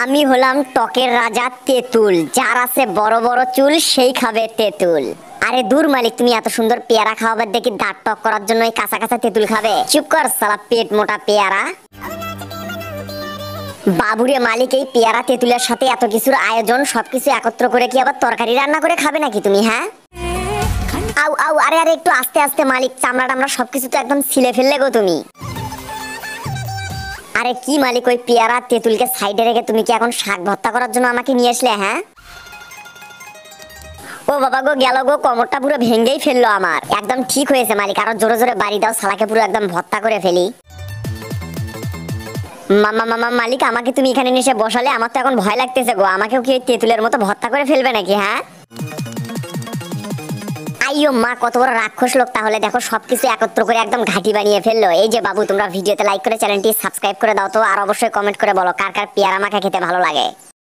আমি হলাম টকের রাজা তেঁতুল, যার আছে বড় বড় চুল সেই খাবে তেঁতুল। আরে দূর মালিক, তুমি এত সুন্দর পেয়ারা খাওয়াবার দেখি দাঁত টক করার জন্য এই কাঁচা কাঁচা তেঁতুল খাবে? চুপ কর সালা পেট মোটা পেয়ারা। বাবুরে মালিক, এই পেয়ারা তেঁতুলের সাথে এত কিছুর আয়োজন, সবকিছু একত্র করে কি আবার তরকারি রান্না করে খাবে নাকি তুমি? হ্যাঁ, আউ আউ, আরে আরে একটু আস্তে আস্তে মালিক, চামড়া টামড়া সবকিছু তো একদম ছিলে ফেললে গো তুমি। আরে কি মালিক, ওই পেয়ারা তেঁতুলকে সাইডে রেখে তুমি কি এখন শাক ভর্তা করার জন্য আমাকে নিয়ে আসলে? হ্যাঁ, ও বাবা গো, গেল গো, কোমরটা পুরো ভেঙেই ফেললো আমার। একদম ঠিক হয়েছে মালিক, আরো জোরে জোরে বাড়ি দাও, শালাকে পুরো একদম ভর্তা করে ফেলি। মামা মামা মালিক, আমাকে তুমি এখানে এসে বসালে আমার তো এখন ভয় লাগতেছে গো, আমাকেও কি তেঁতুলের মতো ভর্তা করে ফেলবে নাকি? হ্যাঁ, আইও মা, কত বড় রাক্ষস লোক। তাহলে দেখো সবকিছু একত্র করে একদম ঘাঁটি বানিয়ে ফেললো। এই যে বাবু, তোমরা ভিডিওতে লাইক করে চ্যানেলটি সাবস্ক্রাইব করে দাও তো, আর অবশ্যই কমেন্ট করে বলো কার কার পেয়ারা মাখা খেতে ভালো লাগে।